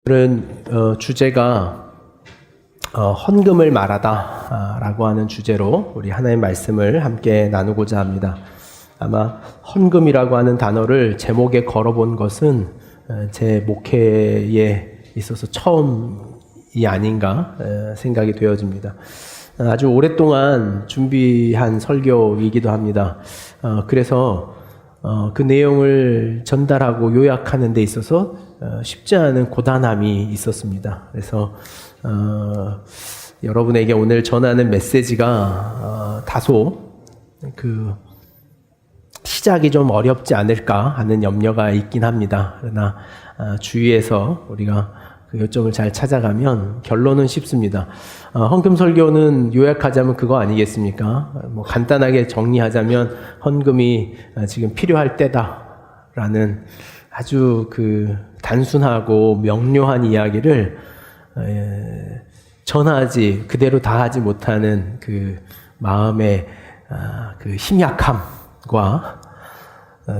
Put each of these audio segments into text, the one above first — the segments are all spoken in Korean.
오늘은 주제가 헌금을 말하다 라고 하는 주제로 우리 하나님의 말씀을 함께 나누고자 합니다. 아마 헌금이라고 하는 단어를 제목에 걸어본 것은 제 목회에 있어서 처음이 아닌가 생각이 되어집니다. 아주 오랫동안 준비한 설교이기도 합니다. 그래서 그 내용을 전달하고 요약하는 데 있어서 쉽지 않은 고단함이 있었습니다. 그래서 여러분에게 오늘 전하는 메시지가 다소 시작이 좀 어렵지 않을까 하는 염려가 있긴 합니다. 그러나 주위에서 우리가 그 요점을 잘 찾아가면 결론은 쉽습니다. 헌금 설교는 요약하자면 그거 아니겠습니까? 간단하게 정리하자면 헌금이 지금 필요할 때다라는 아주 단순하고 명료한 이야기를 전하지 그대로 다 하지 못하는 그 마음의 힘약함과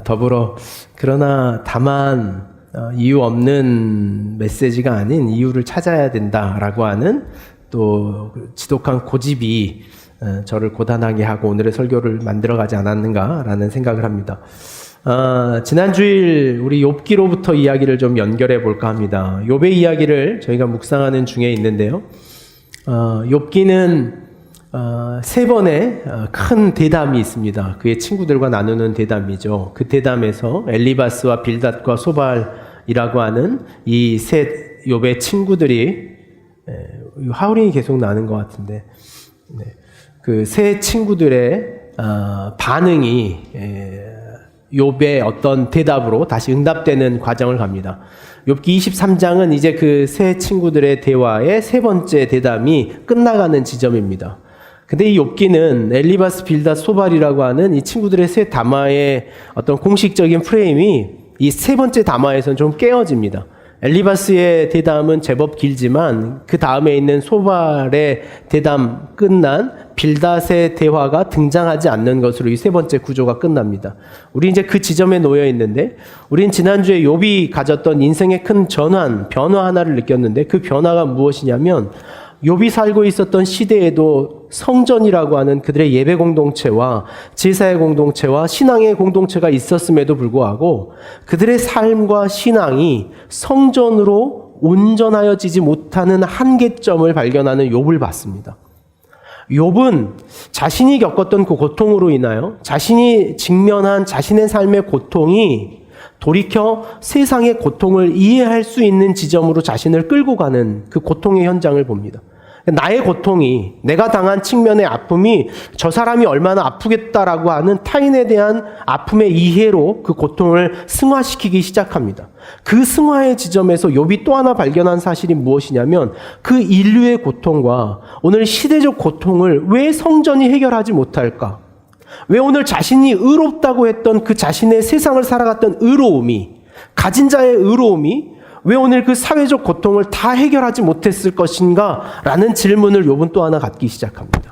더불어 그러나 다만 이유 없는 메시지가 아닌 이유를 찾아야 된다라고 하는 또 지독한 고집이 저를 고단하게 하고 오늘의 설교를 만들어가지 않았는가라는 생각을 합니다. 지난 주일 우리 욥기로부터 이야기를 좀 연결해 볼까 합니다. 욥의 이야기를 저희가 묵상하는 중에 있는데요. 욥기는 세 번의 큰 대담이 있습니다. 그의 친구들과 나누는 대담이죠. 그 대담에서 엘리바스와 빌닷과 소발이라고 하는 이 셋 욥의 친구들이 하울링이 계속 나는 것 같은데 그 세 친구들의 반응이 욥의 어떤 대답으로 다시 응답되는 과정을 갑니다. 욥기 23장은 이제 그 세 친구들의 대화의 세 번째 대담이 끝나가는 지점입니다. 근데 이 욥기는 엘리바스, 빌닷, 소발이라고 하는 이 친구들의 세 담화의 어떤 공식적인 프레임이 이 세 번째 담화에서는 좀 깨어집니다. 엘리바스의 대담은 제법 길지만 그 다음에 있는 소발의 대담 끝난 빌닷의 대화가 등장하지 않는 것으로 이 세 번째 구조가 끝납니다. 우리 이제 그 지점에 놓여 있는데 우린 지난주에 욥이 가졌던 인생의 큰 변화 하나를 느꼈는데 그 변화가 무엇이냐면 욥이 살고 있었던 시대에도 성전이라고 하는 그들의 예배 공동체와 제사의 공동체와 신앙의 공동체가 있었음에도 불구하고 그들의 삶과 신앙이 성전으로 온전하여지지 못하는 한계점을 발견하는 욥을 봤습니다. 욥은 자신이 겪었던 그 고통으로 인하여 자신이 직면한 자신의 삶의 고통이 돌이켜 세상의 고통을 이해할 수 있는 지점으로 자신을 끌고 가는 그 고통의 현장을 봅니다. 나의 고통이, 내가 당한 측면의 아픔이 저 사람이 얼마나 아프겠다라고 하는 타인에 대한 아픔의 이해로 그 고통을 승화시키기 시작합니다. 그 승화의 지점에서 욥이 또 하나 발견한 사실이 무엇이냐면 그 인류의 고통과 오늘 시대적 고통을 왜 성전이 해결하지 못할까? 왜 오늘 자신이 의롭다고 했던 그 자신의 세상을 살아갔던 의로움이, 가진 자의 의로움이 왜 오늘 그 사회적 고통을 다 해결하지 못했을 것인가? 라는 질문을 욥은 또 하나 갖기 시작합니다.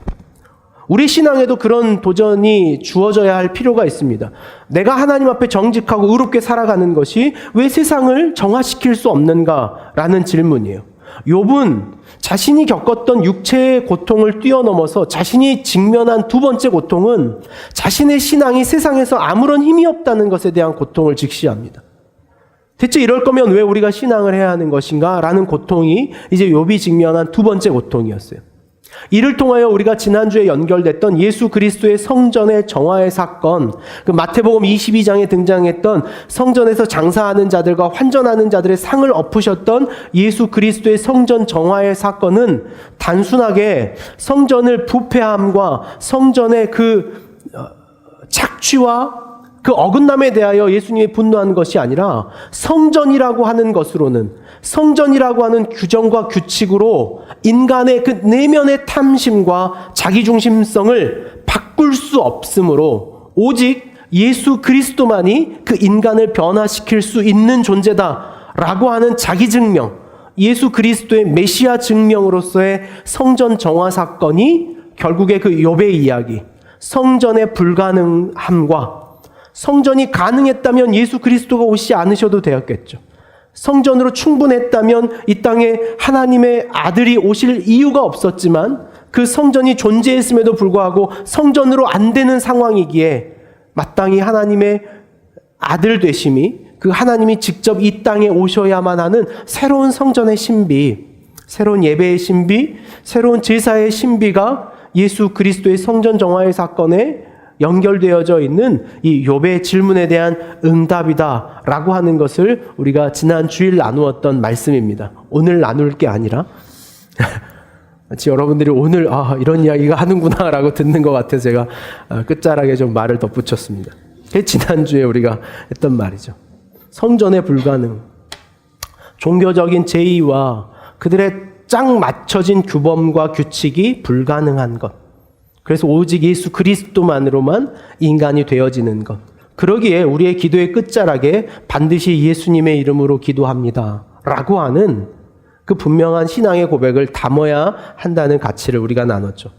우리 신앙에도 그런 도전이 주어져야 할 필요가 있습니다. 내가 하나님 앞에 정직하고 의롭게 살아가는 것이 왜 세상을 정화시킬 수 없는가? 라는 질문이에요. 욥은 자신이 겪었던 육체의 고통을 뛰어넘어서 자신이 직면한 두 번째 고통은 자신의 신앙이 세상에서 아무런 힘이 없다는 것에 대한 고통을 직시합니다. 대체 이럴 거면 왜 우리가 신앙을 해야 하는 것인가? 라는 고통이 이제 욥이 직면한 두 번째 고통이었어요. 이를 통하여 우리가 지난주에 연결됐던 예수 그리스도의 성전의 정화의 사건, 그 마태복음 22장에 등장했던 성전에서 장사하는 자들과 환전하는 자들의 상을 엎으셨던 예수 그리스도의 성전 정화의 사건은 단순하게 성전을 부패함과 성전의 그 착취와 그 어긋남에 대하여 예수님이 분노한 것이 아니라 성전이라고 하는 것으로는 성전이라고 하는 규정과 규칙으로 인간의 그 내면의 탐심과 자기중심성을 바꿀 수 없으므로 오직 예수 그리스도만이 그 인간을 변화시킬 수 있는 존재다라고 하는 자기증명, 예수 그리스도의 메시아 증명으로서의 성전 정화 사건이 결국에 그 욥의 이야기, 성전의 불가능함과 성전이 가능했다면 예수 그리스도가 오시지 않으셔도 되었겠죠. 성전으로 충분했다면 이 땅에 하나님의 아들이 오실 이유가 없었지만 그 성전이 존재했음에도 불구하고 성전으로 안 되는 상황이기에 마땅히 하나님의 아들 되심이, 그 하나님이 직접 이 땅에 오셔야만 하는 새로운 성전의 신비, 새로운 예배의 신비, 새로운 제사의 신비가 예수 그리스도의 성전 정화의 사건에 연결되어져 있는 이 욥의 질문에 대한 응답이다라고 하는 것을 우리가 지난 주일 나누었던 말씀입니다. 오늘 나눌 게 아니라 마치 여러분들이 오늘 이런 이야기가 하는구나라고 듣는 것 같아서 제가 끝자락에 좀 말을 덧붙였습니다. 그게 지난주에 우리가 했던 말이죠. 성전의 불가능, 종교적인 제의와 그들의 짱 맞춰진 규범과 규칙이 불가능한 것. 그래서 오직 예수 그리스도만으로만 인간이 되어지는 것. 그러기에 우리의 기도의 끝자락에 반드시 예수님의 이름으로 기도합니다 라고 하는 그 분명한 신앙의 고백을 담아야 한다는 가치를 우리가 나눴죠.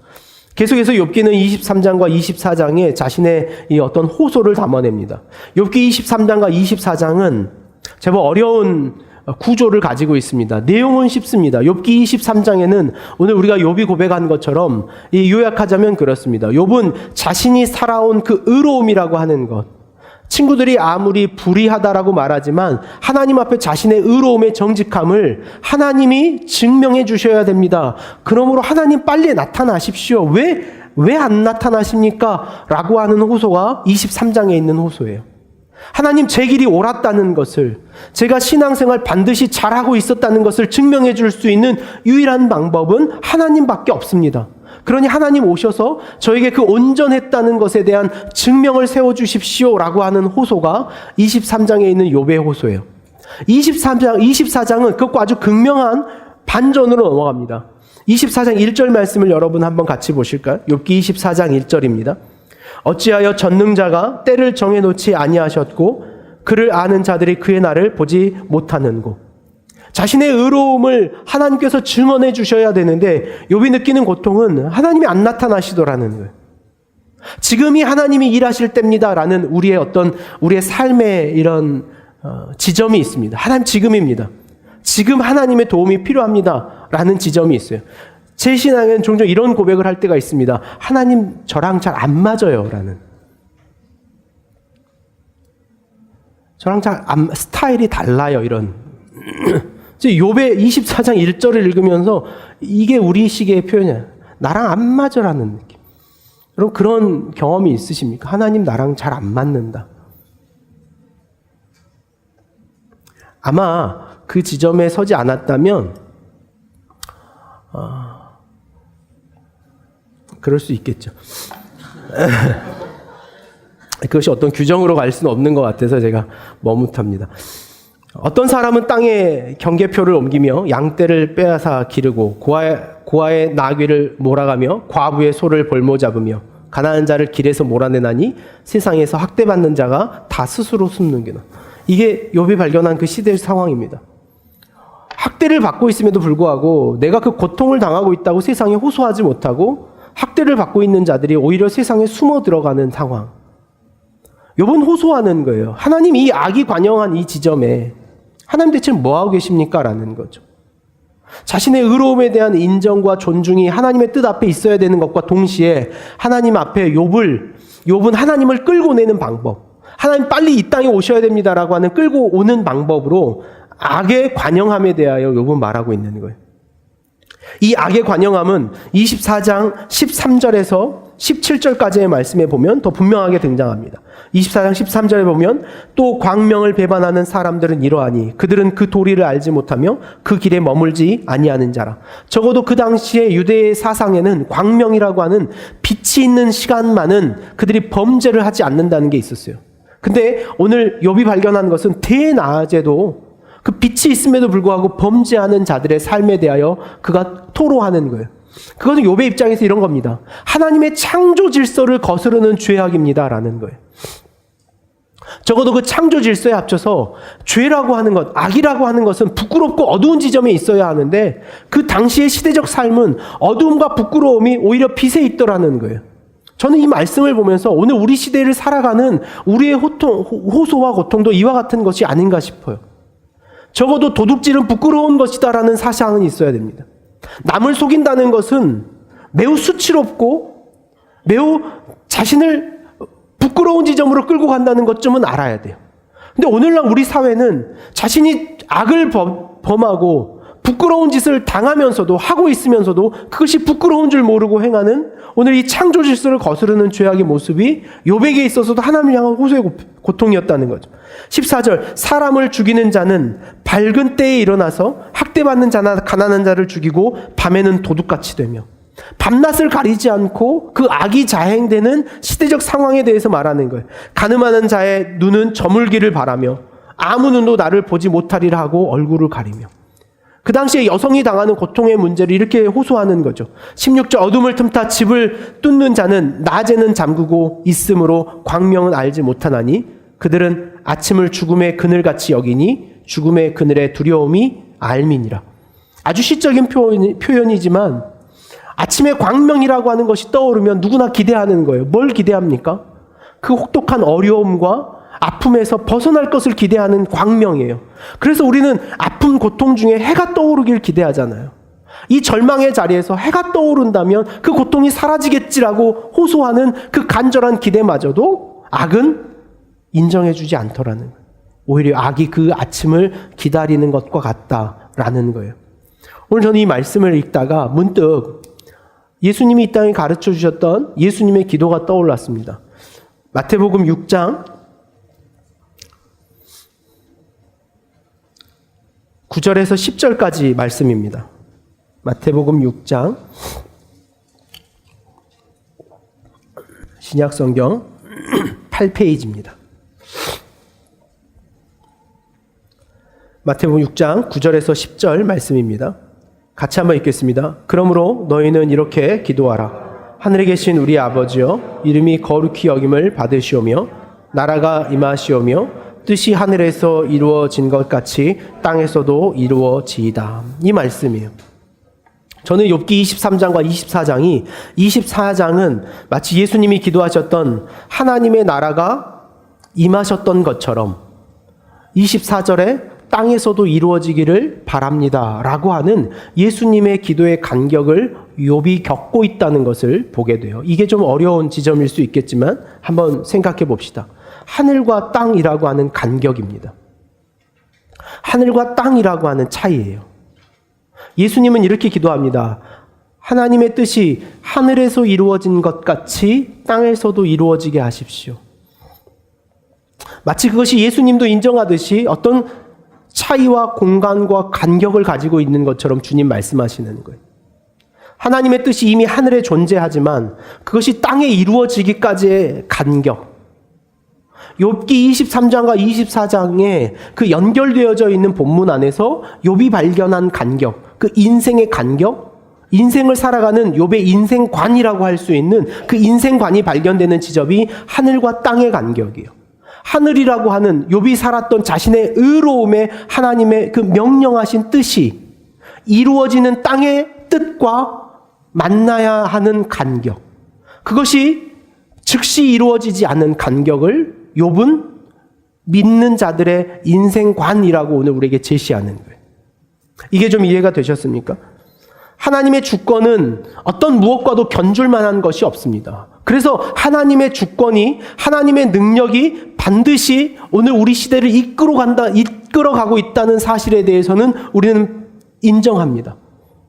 계속해서 욥기는 23장과 24장에 자신의 이 어떤 호소를 담아냅니다. 욥기 23장과 24장은 제법 어려운 구조를 가지고 있습니다. 내용은 쉽습니다. 욥기 23장에는 오늘 우리가 욥이 고백한 것처럼 요약하자면 그렇습니다. 욥은 자신이 살아온 그 의로움이라고 하는 것, 친구들이 아무리 불의하다라고 말하지만 하나님 앞에 자신의 의로움의 정직함을 하나님이 증명해 주셔야 됩니다. 그러므로 하나님 빨리 나타나십시오. 왜 안 나타나십니까? 라고 하는 호소가 23장에 있는 호소예요. 하나님 제 길이 옳았다는 것을, 제가 신앙생활 반드시 잘하고 있었다는 것을 증명해 줄 수 있는 유일한 방법은 하나님밖에 없습니다. 그러니 하나님 오셔서 저에게 그 온전했다는 것에 대한 증명을 세워주십시오라고 하는 호소가 23장에 있는 욥의 호소예요. 24장은 그것과 아주 극명한 반전으로 넘어갑니다. 24장 1절 말씀을 여러분 한번 같이 보실까요? 욥기 24장 1절입니다. 어찌하여 전능자가 때를 정해놓지 아니하셨고 그를 아는 자들이 그의 날을 보지 못하는고. 자신의 의로움을 하나님께서 증언해 주셔야 되는데 욥이 느끼는 고통은 하나님이 안 나타나시더라는 거예요. 지금이 하나님이 일하실 때입니다라는 우리의 삶의 이런 지점이 있습니다. 하나님 지금입니다. 지금 하나님의 도움이 필요합니다라는 지점이 있어요. 제 신앙엔 종종 이런 고백을 할 때가 있습니다. 하나님 저랑 잘 안 맞아요라는. 저랑 스타일이 달라요 이런. 욥의 24장 1절을 읽으면서 이게 우리식의 표현이야. 나랑 안 맞아라는 느낌. 여러분 그런 경험이 있으십니까? 하나님 나랑 잘 안 맞는다. 아마 그 지점에 서지 않았다면 그럴 수 있겠죠. 그것이 어떤 규정으로 갈 수는 없는 것 같아서 제가 머뭇합니다. 어떤 사람은 땅에 경계표를 옮기며 양떼를 빼앗아 기르고 고아의 나귀를 몰아가며 과부의 소를 볼모잡으며 가난한 자를 길에서 몰아내나니 세상에서 학대받는 자가 다 스스로 숨는구나. 이게 욥이 발견한 그 시대의 상황입니다. 학대를 받고 있음에도 불구하고 내가 그 고통을 당하고 있다고 세상에 호소하지 못하고 학대를 받고 있는 자들이 오히려 세상에 숨어 들어가는 상황. 욥은 호소하는 거예요. 하나님 이 악이 관영한 이 지점에 하나님 대체 뭐하고 계십니까? 라는 거죠. 자신의 의로움에 대한 인정과 존중이 하나님의 뜻 앞에 있어야 되는 것과 동시에 하나님 앞에 욥은 하나님을 끌고 내는 방법, 하나님 빨리 이 땅에 오셔야 됩니다라고 하는 끌고 오는 방법으로 악의 관영함에 대하여 욥은 말하고 있는 거예요. 이 악의 관영함은 24장 13절에서 17절까지의 말씀에 보면 더 분명하게 등장합니다. 24장 13절에 보면 또 광명을 배반하는 사람들은 이러하니 그들은 그 도리를 알지 못하며 그 길에 머물지 아니하는 자라. 적어도 그 당시에 유대의 사상에는 광명이라고 하는 빛이 있는 시간만은 그들이 범죄를 하지 않는다는 게 있었어요. 근데 오늘 욥이 발견한 것은 대낮에도 그 빛이 있음에도 불구하고 범죄하는 자들의 삶에 대하여 그가 토로하는 거예요. 그것은 욥의 입장에서 이런 겁니다. 하나님의 창조 질서를 거스르는 죄악입니다라는 거예요. 적어도 그 창조 질서에 합쳐서 죄라고 하는 것, 악이라고 하는 것은 부끄럽고 어두운 지점에 있어야 하는데 그 당시의 시대적 삶은 어두움과 부끄러움이 오히려 빛에 있더라는 거예요. 저는 이 말씀을 보면서 오늘 우리 시대를 살아가는 우리의 호소와 고통도 이와 같은 것이 아닌가 싶어요. 적어도 도둑질은 부끄러운 것이다라는 사상은 있어야 됩니다. 남을 속인다는 것은 매우 수치롭고 매우 자신을 부끄러운 지점으로 끌고 간다는 것쯤은 알아야 돼요. 근데 오늘날 우리 사회는 자신이 악을 범하고 부끄러운 짓을 당하면서도 하고 있으면서도 그것이 부끄러운 줄 모르고 행하는 오늘 이 창조 질서를 거스르는 죄악의 모습이 욥에게 있어서도 하나님을 향한 호소의 고통이었다는 거죠. 14절 사람을 죽이는 자는 밝은 때에 일어나서 학대받는 자나 가난한 자를 죽이고 밤에는 도둑같이 되며 밤낮을 가리지 않고 그 악이 자행되는 시대적 상황에 대해서 말하는 거예요. 가늠하는 자의 눈은 저물기를 바라며 아무 눈도 나를 보지 못하리라 하고 얼굴을 가리며. 그 당시에 여성이 당하는 고통의 문제를 이렇게 호소하는 거죠. 16절 어둠을 틈타 집을 뚫는 자는 낮에는 잠그고 있으므로 광명은 알지 못하나니 그들은 아침을 죽음의 그늘같이 여기니 죽음의 그늘의 두려움이 알미니라. 아주 시적인 표현이지만 아침에 광명이라고 하는 것이 떠오르면 누구나 기대하는 거예요. 뭘 기대합니까? 그 혹독한 어려움과 아픔에서 벗어날 것을 기대하는 광명이에요. 그래서 우리는 아픔, 고통 중에 해가 떠오르길 기대하잖아요. 이 절망의 자리에서 해가 떠오른다면 그 고통이 사라지겠지라고 호소하는 그 간절한 기대마저도 악은 인정해주지 않더라는 거예요. 오히려 악이 그 아침을 기다리는 것과 같다라는 거예요. 오늘 저는 이 말씀을 읽다가 문득 예수님이 이 땅에 가르쳐 주셨던 예수님의 기도가 떠올랐습니다. 마태복음 6장 9절에서 10절까지 말씀입니다. 마태복음 6장 신약성경 8페이지입니다. 마태복음 6장 9절에서 10절 말씀입니다. 같이 한번 읽겠습니다. 그러므로 너희는 이렇게 기도하라. 하늘에 계신 우리 아버지여, 이름이 거룩히 여김을 받으시오며 나라가 임하시오며 뜻이 하늘에서 이루어진 것 같이 땅에서도 이루어지이다. 이 말씀이에요. 저는 욥기 23장과 24장이 24장은 마치 예수님이 기도하셨던 하나님의 나라가 임하셨던 것처럼 24절에 땅에서도 이루어지기를 바랍니다 라고 하는 예수님의 기도의 간격을 욥이 겪고 있다는 것을 보게 돼요. 이게 좀 어려운 지점일 수 있겠지만 한번 생각해 봅시다. 하늘과 땅이라고 하는 간격입니다. 하늘과 땅이라고 하는 차이예요. 예수님은 이렇게 기도합니다. 하나님의 뜻이 하늘에서 이루어진 것 같이 땅에서도 이루어지게 하십시오. 마치 그것이 예수님도 인정하듯이 어떤 차이와 공간과 간격을 가지고 있는 것처럼 주님 말씀하시는 거예요. 하나님의 뜻이 이미 하늘에 존재하지만 그것이 땅에 이루어지기까지의 간격. 욥기 23장과 24장에 그 연결되어져 있는 본문 안에서 욥이 발견한 간격, 그 인생의 간격, 인생을 살아가는 욥의 인생관이라고 할 수 있는 그 인생관이 발견되는 지점이 하늘과 땅의 간격이에요. 하늘이라고 하는 욥이 살았던 자신의 의로움에 하나님의 그 명령하신 뜻이 이루어지는 땅의 뜻과 만나야 하는 간격. 그것이 즉시 이루어지지 않은 간격을 욥은 믿는 자들의 인생관이라고 오늘 우리에게 제시하는 거예요. 이게 좀 이해가 되셨습니까? 하나님의 주권은 어떤 무엇과도 견줄 만한 것이 없습니다. 그래서 하나님의 주권이, 하나님의 능력이 반드시 오늘 우리 시대를 이끌어가고 있다는 사실에 대해서는 우리는 인정합니다.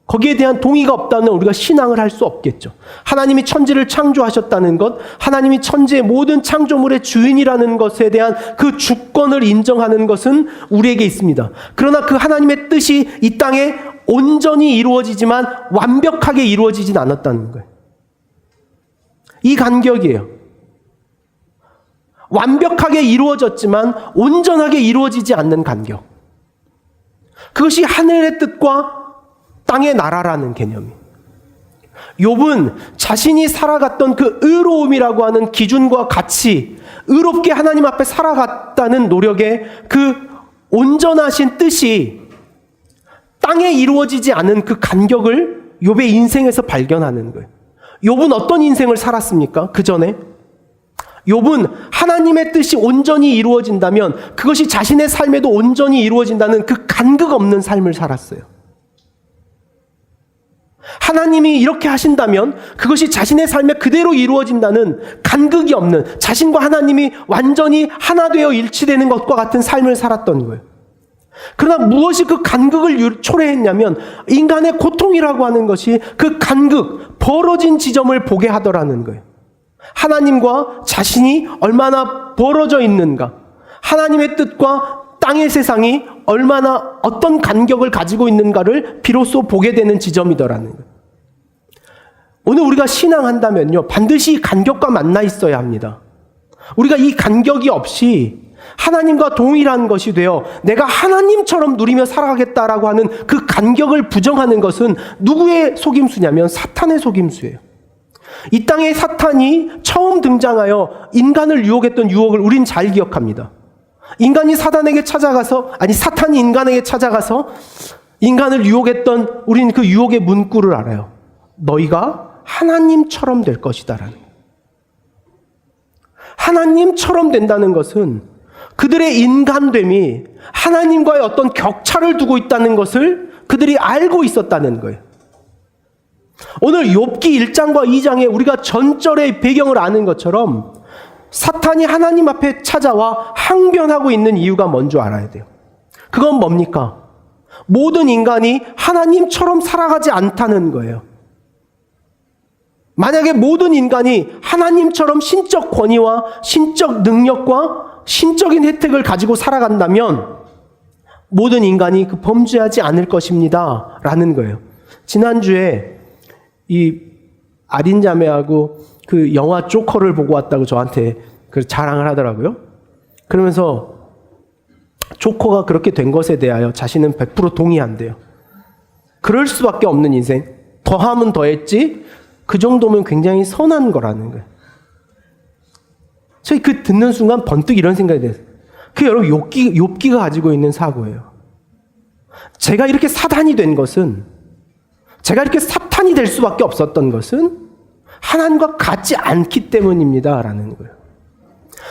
거기에 대한 동의가 없다면 우리가 신앙을 할 수 없겠죠. 하나님이 천지를 창조하셨다는 것, 하나님이 천지의 모든 창조물의 주인이라는 것에 대한 그 주권을 인정하는 것은 우리에게 있습니다. 그러나 그 하나님의 뜻이 이 땅에 온전히 이루어지지만 완벽하게 이루어지진 않았다는 거예요. 이 간격이에요. 완벽하게 이루어졌지만 온전하게 이루어지지 않는 간격. 그것이 하늘의 뜻과 땅의 나라라는 개념이에요. 욥은 자신이 살아갔던 그 의로움이라고 하는 기준과 같이 의롭게 하나님 앞에 살아갔다는 노력의 그 온전하신 뜻이 땅에 이루어지지 않은 그 간격을 욥의 인생에서 발견하는 거예요. 욥은 어떤 인생을 살았습니까? 그 전에 욥은 하나님의 뜻이 온전히 이루어진다면 그것이 자신의 삶에도 온전히 이루어진다는 그 간극 없는 삶을 살았어요. 하나님이 이렇게 하신다면 그것이 자신의 삶에 그대로 이루어진다는 간극이 없는, 자신과 하나님이 완전히 하나 되어 일치되는 것과 같은 삶을 살았던 거예요. 그러나 무엇이 그 간극을 초래했냐면 인간의 고통이라고 하는 것이 그 간극, 벌어진 지점을 보게 하더라는 거예요. 하나님과 자신이 얼마나 벌어져 있는가, 하나님의 뜻과 땅의 세상이 얼마나 어떤 간격을 가지고 있는가를 비로소 보게 되는 지점이더라는 거예요. 오늘 우리가 신앙한다면요, 반드시 간격과 만나 있어야 합니다. 우리가 이 간격이 없이 하나님과 동일한 것이 되어 내가 하나님처럼 누리며 살아가겠다라고 하는 그 간격을 부정하는 것은 누구의 속임수냐면 사탄의 속임수예요. 이 땅에 사탄이 처음 등장하여 인간을 유혹했던 유혹을 우린 잘 기억합니다. 사탄이 인간에게 찾아가서 인간을 유혹했던 우린 그 유혹의 문구를 알아요. 너희가 하나님처럼 될 것이다라는 거예요. 하나님처럼 된다는 것은 그들의 인간됨이 하나님과의 어떤 격차를 두고 있다는 것을 그들이 알고 있었다는 거예요. 오늘 욥기 1장과 2장에 우리가 전절의 배경을 아는 것처럼 사탄이 하나님 앞에 찾아와 항변하고 있는 이유가 뭔지 알아야 돼요. 그건 뭡니까? 모든 인간이 하나님처럼 살아가지 않다는 거예요. 만약에 모든 인간이 하나님처럼 신적 권위와 신적 능력과 신적인 혜택을 가지고 살아간다면 모든 인간이 그 범죄하지 않을 것입니다 라는 거예요. 지난주에 이 아린 자매하고 그 영화 조커를 보고 왔다고 저한테 그 자랑을 하더라고요. 그러면서 조커가 그렇게 된 것에 대하여 자신은 100% 동의한대요. 그럴 수밖에 없는 인생, 더하면 더했지 그 정도면 굉장히 선한 거라는 거예요. 저희 그 듣는 순간 번뜩 이런 생각이 됐어요. 그게 여러분 욥기가 가지고 있는 사고예요. 제가 이렇게 사단이 된 것은, 제가 이렇게 사탄이 될 수밖에 없었던 것은 하나님과 같지 않기 때문입니다 라는 거예요.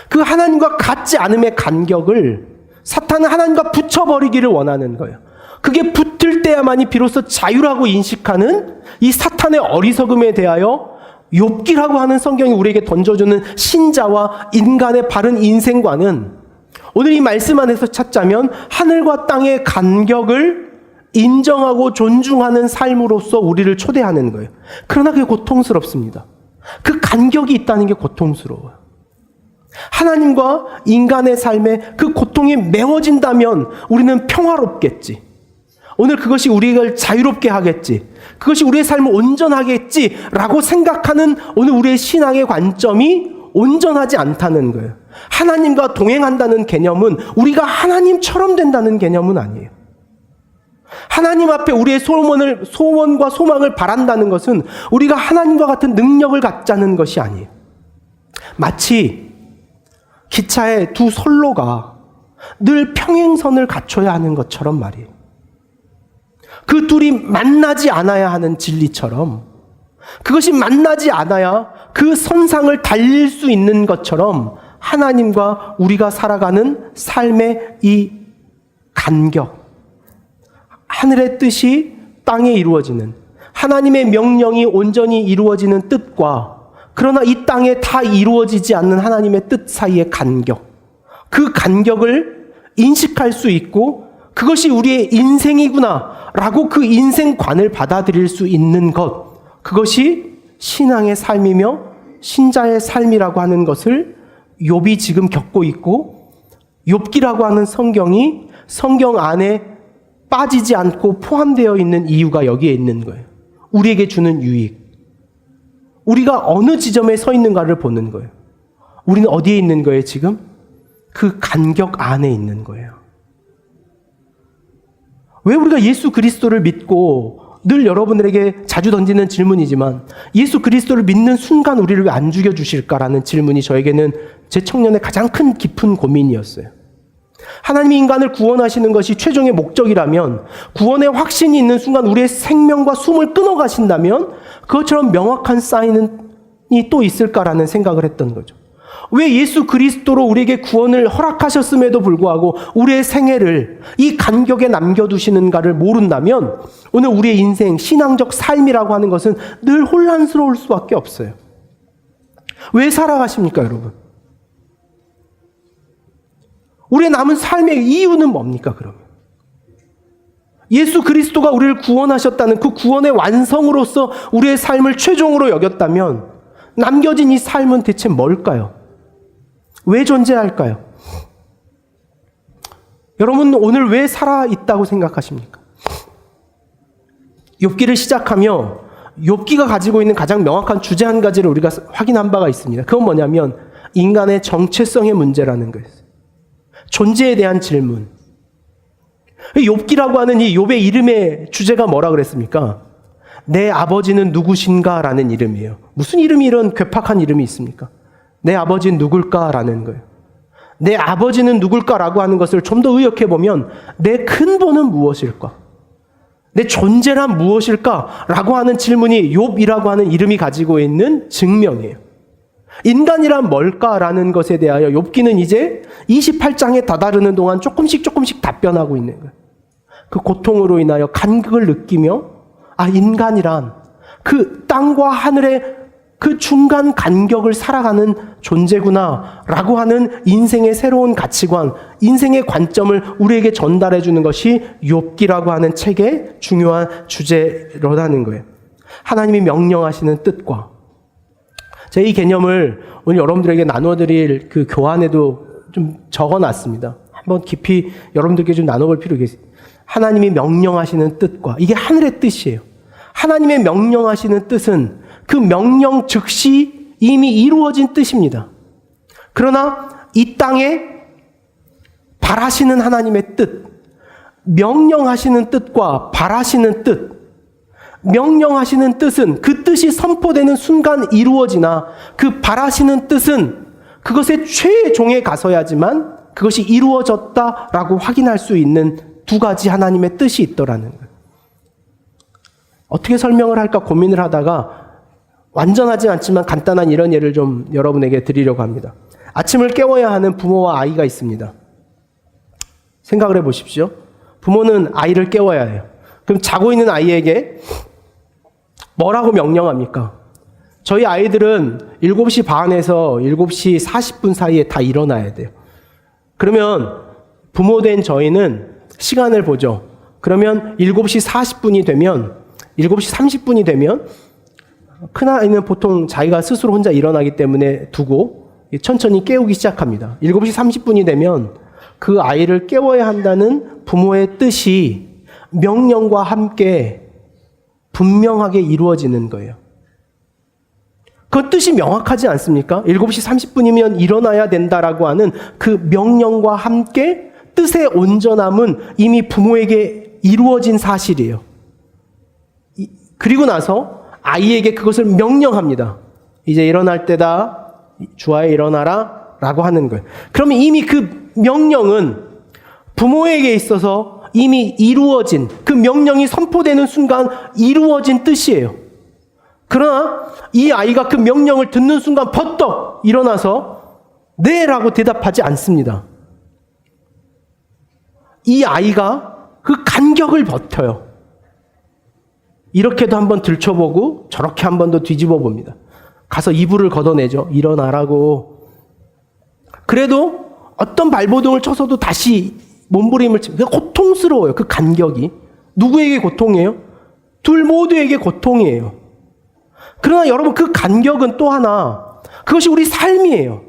그 하나님과 같지 않음의 간격을 사탄은 하나님과 붙여버리기를 원하는 거예요. 그게 붙을 때야만이 비로소 자유라고 인식하는 이 사탄의 어리석음에 대하여 욥기라고 하는 성경이 우리에게 던져주는 신자와 인간의 바른 인생관은 오늘 이 말씀 안에서 찾자면 하늘과 땅의 간격을 인정하고 존중하는 삶으로서 우리를 초대하는 거예요. 그러나 그게 고통스럽습니다. 그 간격이 있다는 게 고통스러워요. 하나님과 인간의 삶에 그 고통이 메워진다면 우리는 평화롭겠지. 오늘 그것이 우리를 자유롭게 하겠지. 그것이 우리의 삶을 온전하겠지라고 생각하는 오늘 우리의 신앙의 관점이 온전하지 않다는 거예요. 하나님과 동행한다는 개념은 우리가 하나님처럼 된다는 개념은 아니에요. 하나님 앞에 우리의 소원과 소망을 바란다는 것은 우리가 하나님과 같은 능력을 갖자는 것이 아니에요. 마치 기차의 두 선로가 늘 평행선을 갖춰야 하는 것처럼 말이에요. 그 둘이 만나지 않아야 하는 진리처럼, 그것이 만나지 않아야 그 선상을 달릴 수 있는 것처럼 하나님과 우리가 살아가는 삶의 이 간격, 하늘의 뜻이 땅에 이루어지는, 하나님의 명령이 온전히 이루어지는 뜻과 그러나 이 땅에 다 이루어지지 않는 하나님의 뜻 사이의 간격, 그 간격을 인식할 수 있고 그것이 우리의 인생이구나 라고 그 인생관을 받아들일 수 있는 것, 그것이 신앙의 삶이며 신자의 삶이라고 하는 것을 욥이 지금 겪고 있고, 욥기라고 하는 성경이 성경 안에 빠지지 않고 포함되어 있는 이유가 여기에 있는 거예요. 우리에게 주는 유익, 우리가 어느 지점에 서 있는가를 보는 거예요. 우리는 어디에 있는 거예요 지금? 그 간격 안에 있는 거예요. 왜 우리가 예수 그리스도를 믿고, 늘 여러분들에게 자주 던지는 질문이지만 예수 그리스도를 믿는 순간 우리를 왜 안 죽여주실까라는 질문이 저에게는 제 청년의 가장 큰 깊은 고민이었어요. 하나님이 인간을 구원하시는 것이 최종의 목적이라면, 구원의 확신이 있는 순간 우리의 생명과 숨을 끊어가신다면 그것처럼 명확한 사인이 또 있을까라는 생각을 했던 거죠. 왜 예수 그리스도로 우리에게 구원을 허락하셨음에도 불구하고 우리의 생애를 이 간격에 남겨두시는가를 모른다면 오늘 우리의 인생, 신앙적 삶이라고 하는 것은 늘 혼란스러울 수밖에 없어요. 왜 살아가십니까, 여러분? 우리의 남은 삶의 이유는 뭡니까, 그러면? 예수 그리스도가 우리를 구원하셨다는 그 구원의 완성으로서 우리의 삶을 최종으로 여겼다면 남겨진 이 삶은 대체 뭘까요? 왜 존재할까요? 여러분 오늘 왜 살아있다고 생각하십니까? 욥기를 시작하며 욥기가 가지고 있는 가장 명확한 주제 한 가지를 우리가 확인한 바가 있습니다. 그건 뭐냐면 인간의 정체성의 문제라는 거예요. 존재에 대한 질문. 욥기라고 하는 이 욥의 이름의 주제가 뭐라 그랬습니까? 내 아버지는 누구신가? 라는 이름이에요. 무슨 이름이 이런 괴팍한 이름이 있습니까? 내 아버지는 누굴까? 라는 거예요. 내 아버지는 누굴까? 라고 하는 것을 좀 더 의역해 보면 내 근본은 무엇일까? 내 존재란 무엇일까? 라고 하는 질문이 욥이라고 하는 이름이 가지고 있는 증명이에요. 인간이란 뭘까라는 것에 대하여 욥기는 이제 28장에 다다르는 동안 조금씩 답변하고 있는 거예요. 그 고통으로 인하여 간극을 느끼며 인간이란 그 땅과 하늘의 그 중간 간격을 살아가는 존재구나 라고 하는 인생의 새로운 가치관, 인생의 관점을 우리에게 전달해 주는 것이 욥기라고 하는 책의 중요한 주제로라는 거예요. 하나님이 명령하시는 뜻과 제가 이 개념을 오늘 여러분들에게 나눠드릴 그 교환에도 좀 적어놨습니다. 한번 깊이 여러분들께 좀 나눠볼 필요가 있어요. 하나님이 명령하시는 뜻과 이게 하늘의 뜻이에요. 하나님의 명령하시는 뜻은 그 명령 즉시 이미 이루어진 뜻입니다. 그러나 이 땅에 바라시는 하나님의 뜻, 명령하시는 뜻과 바라시는 뜻, 명령하시는 뜻은 그 뜻이 선포되는 순간 이루어지나 그 바라시는 뜻은 그것의 최종에 가서야지만 그것이 이루어졌다라고 확인할 수 있는 두 가지 하나님의 뜻이 있더라는 거예요. 어떻게 설명을 할까 고민을 하다가 완전하지 않지만 간단한 이런 예를 좀 여러분에게 드리려고 합니다. 아침을 깨워야 하는 부모와 아이가 있습니다. 생각을 해보십시오. 부모는 아이를 깨워야 해요. 그럼 자고 있는 아이에게 뭐라고 명령합니까? 저희 아이들은 7시 반에서 7시 40분 사이에 다 일어나야 돼요. 그러면 부모된 저희는 시간을 보죠. 그러면 7시 40분이 되면 7시 30분이 되면 큰아이는 보통 자기가 스스로 혼자 일어나기 때문에 두고 천천히 깨우기 시작합니다. 7시 30분이 되면 그 아이를 깨워야 한다는 부모의 뜻이 명령과 함께 분명하게 이루어지는 거예요. 그 뜻이 명확하지 않습니까? 7시 30분이면 일어나야 된다라고 하는 그 명령과 함께 뜻의 온전함은 이미 부모에게 이루어진 사실이에요. 그리고 나서 아이에게 그것을 명령합니다. 이제 일어날 때다. 주아야 일어나라. 라고 하는 거예요. 그러면 이미 그 명령은 부모에게 있어서 이미 이루어진, 그 명령이 선포되는 순간 이루어진 뜻이에요. 그러나 이 아이가 그 명령을 듣는 순간 버떡 일어나서 네 라고 대답하지 않습니다. 이 아이가 그 간격을 버텨요. 이렇게도 한번 들춰보고 저렇게 한 번 더 뒤집어 봅니다. 가서 이불을 걷어내죠. 일어나라고. 그래도 어떤 발버둥을 쳐서도 다시 몸부림을 치면 고통스러워요. 그 간격이. 누구에게 고통이에요? 둘 모두에게 고통이에요. 그러나 여러분 그 간격은 또 하나 그것이 우리 삶이에요.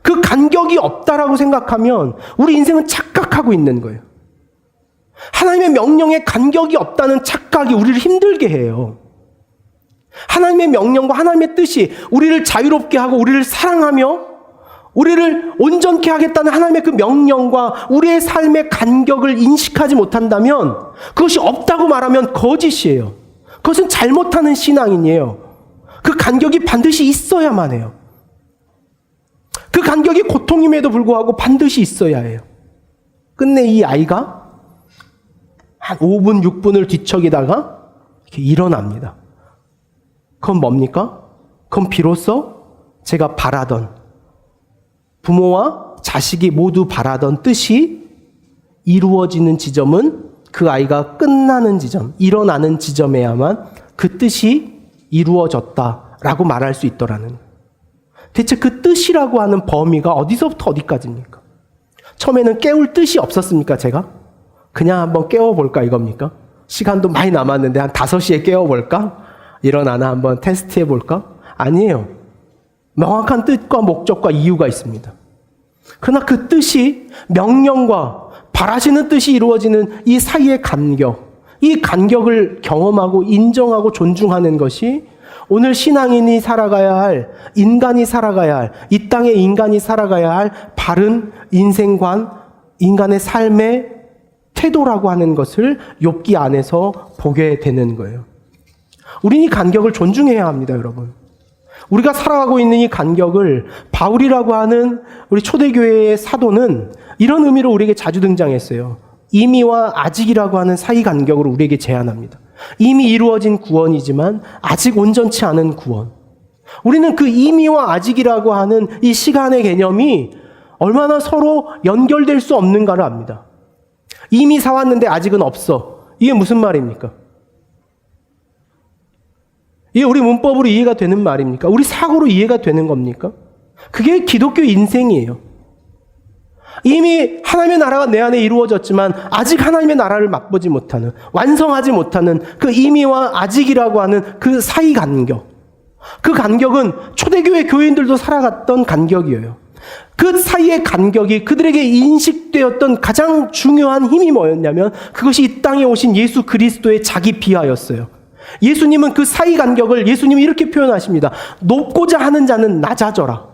그 간격이 없다라고 생각하면 우리 인생은 착각하고 있는 거예요. 하나님의 명령에 간격이 없다는 착각이 우리를 힘들게 해요. 하나님의 명령과 하나님의 뜻이 우리를 자유롭게 하고 우리를 사랑하며 우리를 온전케 하겠다는 하나님의 그 명령과 우리의 삶의 간격을 인식하지 못한다면 그것이 없다고 말하면 거짓이에요. 그것은 잘못하는 신앙인이에요. 그 간격이 반드시 있어야만 해요. 그 간격이 고통임에도 불구하고 반드시 있어야 해요. 끝내 이 아이가 한 5분, 6분을 뒤척이다가 이렇게 일어납니다. 그건 뭡니까? 그건 비로소 제가 바라던 부모와 자식이 모두 바라던 뜻이 이루어지는 지점은 그 아이가 끝나는 지점, 일어나는 지점에야만 그 뜻이 이루어졌다라고 말할 수 있더라는 거예요. 대체 그 뜻이라고 하는 범위가 어디서부터 어디까지입니까? 처음에는 깨울 뜻이 없었습니까, 제가? 그냥 한번 깨워볼까 이겁니까? 시간도 많이 남았는데 한 5시에 깨워볼까? 일어나나 한번 테스트해볼까? 아니에요. 명확한 뜻과 목적과 이유가 있습니다. 그러나 그 뜻이 명령과 바라시는 뜻이 이루어지는 이 사이의 간격, 이 간격을 경험하고 인정하고 존중하는 것이 오늘 신앙인이 살아가야 할, 인간이 살아가야 할, 이 땅의 인간이 살아가야 할 바른 인생관, 인간의 삶의 태도라고 하는 것을 욥기 안에서 보게 되는 거예요. 우리는 이 간격을 존중해야 합니다, 여러분. 우리가 살아가고 있는 이 간격을 바울이라고 하는 우리 초대교회의 사도는 이런 의미로 우리에게 자주 등장했어요. 이미와 아직이라고 하는 사이 간격으로 우리에게 제안합니다. 이미 이루어진 구원이지만 아직 온전치 않은 구원. 우리는 그 이미와 아직이라고 하는 이 시간의 개념이 얼마나 서로 연결될 수 없는가를 압니다. 이미 사왔는데 아직은 없어. 이게 무슨 말입니까? 이게 우리 문법으로 이해가 되는 말입니까? 우리 사고로 이해가 되는 겁니까? 그게 기독교 인생이에요. 이미 하나님의 나라가 내 안에 이루어졌지만 아직 하나님의 나라를 맛보지 못하는, 완성하지 못하는 그 이미와 아직이라고 하는 그 사이 간격. 그 간격은 초대교회 교인들도 살아갔던 간격이에요. 그 사이의 간격이 그들에게 인식되었던 가장 중요한 힘이 뭐였냐면 그것이 이 땅에 오신 예수 그리스도의 자기 비하였어요. 예수님은 그 사이 간격을 예수님이 이렇게 표현하십니다. 높고자 하는 자는 낮아져라.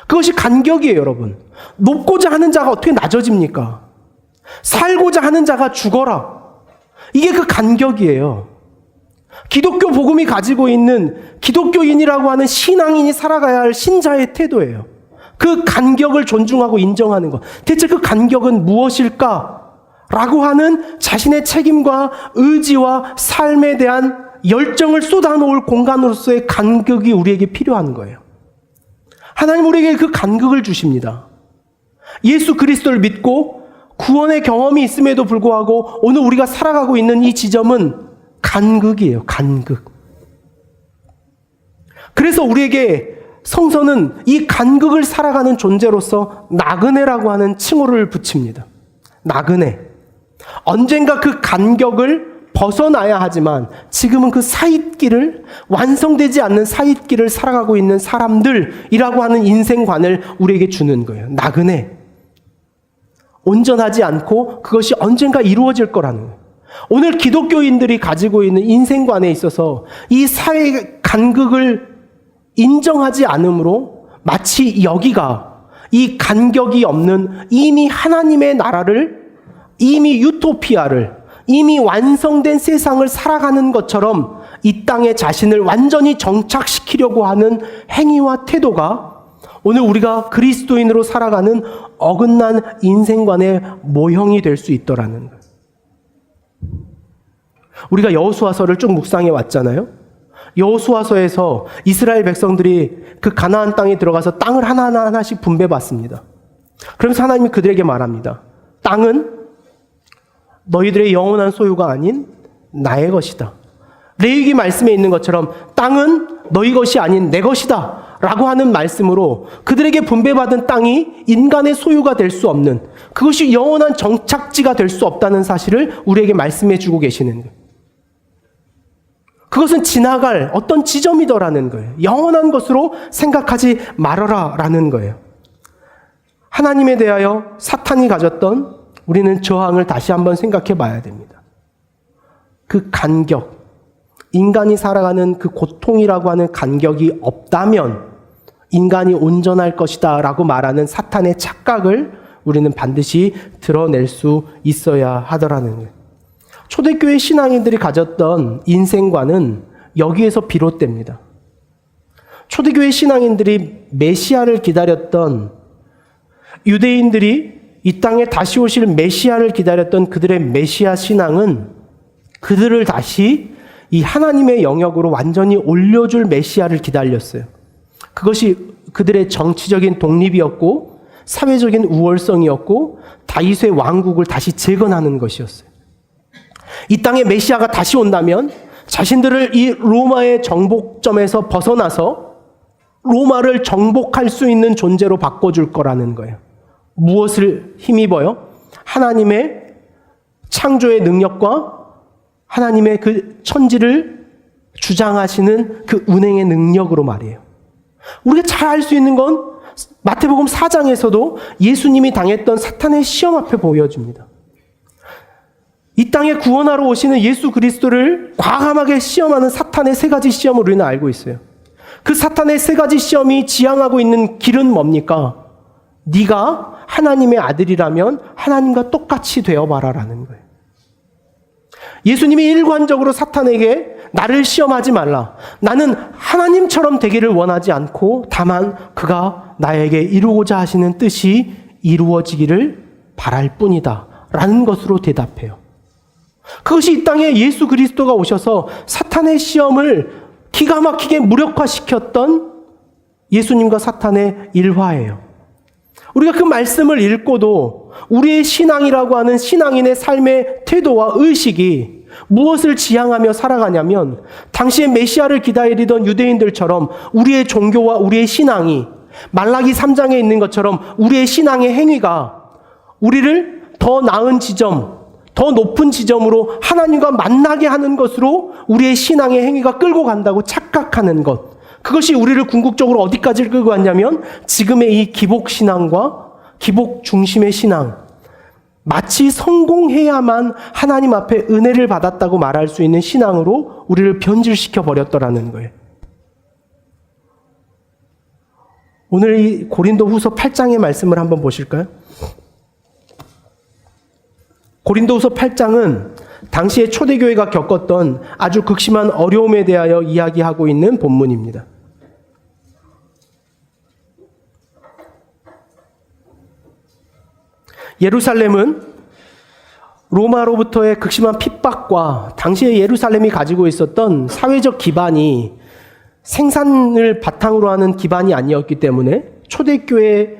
그것이 간격이에요, 여러분. 높고자 하는 자가 어떻게 낮아집니까? 살고자 하는 자가 죽어라. 이게 그 간격이에요. 기독교 복음이 가지고 있는 기독교인이라고 하는 신앙인이 살아가야 할 신자의 태도예요. 그 간격을 존중하고 인정하는 것. 대체 그 간격은 무엇일까? 라고 하는 자신의 책임과 의지와 삶에 대한 열정을 쏟아놓을 공간으로서의 간격이 우리에게 필요한 거예요. 하나님 우리에게 그 간격을 주십니다. 예수 그리스도를 믿고 구원의 경험이 있음에도 불구하고 오늘 우리가 살아가고 있는 이 지점은 간극이에요. 간극. 그래서 우리에게 성서는 이 간극을 살아가는 존재로서 나그네라고 하는 칭호를 붙입니다. 나그네. 언젠가 그 간격을 벗어나야 하지만 지금은 그 사잇길을, 완성되지 않는 사잇길을 살아가고 있는 사람들이라고 하는 인생관을 우리에게 주는 거예요. 나그네. 온전하지 않고 그것이 언젠가 이루어질 거라는 거예요. 오늘 기독교인들이 가지고 있는 인생관에 있어서 이 사회의 간극을 인정하지 않으므로 마치 여기가 이 간격이 없는 이미 하나님의 나라를, 이미 유토피아를, 이미 완성된 세상을 살아가는 것처럼 이 땅에 자신을 완전히 정착시키려고 하는 행위와 태도가 오늘 우리가 그리스도인으로 살아가는 어긋난 인생관의 모형이 될 수 있더라는 거예요. 우리가 여호수아서를 쭉 묵상해 왔잖아요. 여호수아서에서 이스라엘 백성들이 그 가나안 땅에 들어가서 땅을 하나하나씩 분배받습니다. 그러면서 하나님이 그들에게 말합니다. 땅은 너희들의 영원한 소유가 아닌 나의 것이다. 레위기 말씀에 있는 것처럼 땅은 너희 것이 아닌 내 것이다 라고 하는 말씀으로 그들에게 분배받은 땅이 인간의 소유가 될 수 없는, 그것이 영원한 정착지가 될 수 없다는 사실을 우리에게 말씀해 주고 계시는 거예요. 그것은 지나갈 어떤 지점이더라는 거예요. 영원한 것으로 생각하지 말아라 라는 거예요. 하나님에 대하여 사탄이 가졌던 우리는 저항을 다시 한번 생각해 봐야 됩니다. 그 간격, 인간이 살아가는 그 고통이라고 하는 간격이 없다면 인간이 온전할 것이다 라고 말하는 사탄의 착각을 우리는 반드시 드러낼 수 있어야 하더라는 거예요. 초대교회 신앙인들이 가졌던 인생관은 여기에서 비롯됩니다. 초대교회 신앙인들이 메시아를 기다렸던, 유대인들이 이 땅에 다시 오실 메시아를 기다렸던 그들의 메시아 신앙은 그들을 다시 이 하나님의 영역으로 완전히 올려줄 메시아를 기다렸어요. 그것이 그들의 정치적인 독립이었고 사회적인 우월성이었고 다윗의 왕국을 다시 재건하는 것이었어요. 이 땅에 메시아가 다시 온다면 자신들을 이 로마의 정복점에서 벗어나서 로마를 정복할 수 있는 존재로 바꿔줄 거라는 거예요. 무엇을 힘입어요? 하나님의 창조의 능력과 하나님의 그 천지를 주장하시는 그 운행의 능력으로 말이에요. 우리가 잘 알 수 있는 건 마태복음 4장에서도 예수님이 당했던 사탄의 시험 앞에 보여줍니다. 이 땅에 구원하러 오시는 예수 그리스도를 과감하게 시험하는 사탄의 세 가지 시험을 우리는 알고 있어요. 그 사탄의 세 가지 시험이 지향하고 있는 길은 뭡니까? 네가 하나님의 아들이라면 하나님과 똑같이 되어봐라라는 거예요. 예수님이 일관적으로 사탄에게 나를 시험하지 말라. 나는 하나님처럼 되기를 원하지 않고 다만 그가 나에게 이루고자 하시는 뜻이 이루어지기를 바랄 뿐이다. 라는 것으로 대답해요. 그것이 이 땅에 예수 그리스도가 오셔서 사탄의 시험을 기가 막히게 무력화시켰던 예수님과 사탄의 일화예요. 우리가 그 말씀을 읽고도 우리의 신앙이라고 하는 신앙인의 삶의 태도와 의식이 무엇을 지향하며 살아가냐면 당시에 메시아를 기다리던 유대인들처럼 우리의 종교와 우리의 신앙이 말라기 3장에 있는 것처럼 우리의 신앙의 행위가 우리를 더 나은 지점, 더 높은 지점으로 하나님과 만나게 하는 것으로 우리의 신앙의 행위가 끌고 간다고 착각하는 것. 그것이 우리를 궁극적으로 어디까지 끌고 갔냐면 지금의 이 기복신앙과 기복 중심의 신앙. 마치 성공해야만 하나님 앞에 은혜를 받았다고 말할 수 있는 신앙으로 우리를 변질시켜 버렸더라는 거예요. 오늘 이 고린도후서 8장의 말씀을 한번 보실까요? 고린도후서 8장은 당시에 초대교회가 겪었던 아주 극심한 어려움에 대하여 이야기하고 있는 본문입니다. 예루살렘은 로마로부터의 극심한 핍박과 당시에 예루살렘이 가지고 있었던 사회적 기반이 생산을 바탕으로 하는 기반이 아니었기 때문에 초대교회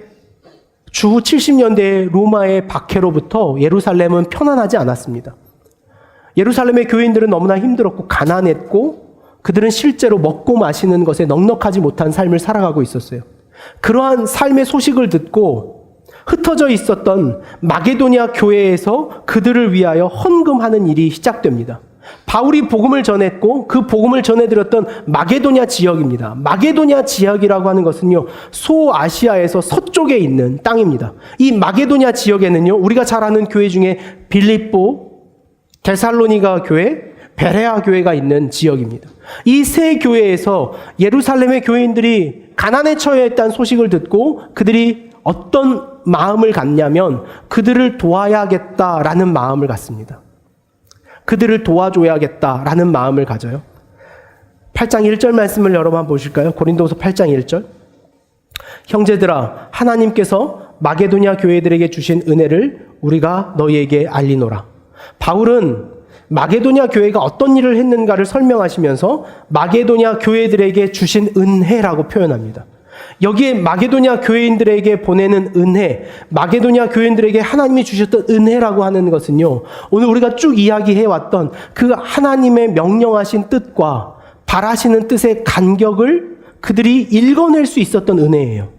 주 70년대 로마의 박해로부터 예루살렘은 편안하지 않았습니다. 예루살렘의 교인들은 너무나 힘들었고 가난했고 그들은 실제로 먹고 마시는 것에 넉넉하지 못한 삶을 살아가고 있었어요. 그러한 삶의 소식을 듣고 흩어져 있었던 마게도냐 교회에서 그들을 위하여 헌금하는 일이 시작됩니다. 바울이 복음을 전했고 그 복음을 전해드렸던 마게도냐 지역입니다. 마게도냐 지역이라고 하는 것은요, 소아시아에서 서쪽에 있는 땅입니다. 이 마게도냐 지역에는요, 우리가 잘 아는 교회 중에 빌립보, 데살로니가 교회, 베레아 교회가 있는 지역입니다. 이 세 교회에서 예루살렘의 교인들이 가난에 처해 있다는 소식을 듣고 그들이 어떤 마음을 갖냐면 그들을 도와야겠다라는 마음을 갖습니다. 그들을 도와줘야겠다라는 마음을 가져요. 8장 1절 말씀을 여러분 보실까요? 고린도후서 8장 1절. 형제들아, 하나님께서 마게도냐 교회들에게 주신 은혜를 우리가 너희에게 알리노라. 바울은 마게도냐 교회가 어떤 일을 했는가를 설명하시면서 마게도냐 교회들에게 주신 은혜라고 표현합니다. 여기에 마게도냐 교회인들에게 보내는 은혜, 마게도냐 교회인들에게 하나님이 주셨던 은혜라고 하는 것은요, 오늘 우리가 쭉 이야기해왔던 그 하나님의 명령하신 뜻과 바라시는 뜻의 간격을 그들이 읽어낼 수 있었던 은혜예요.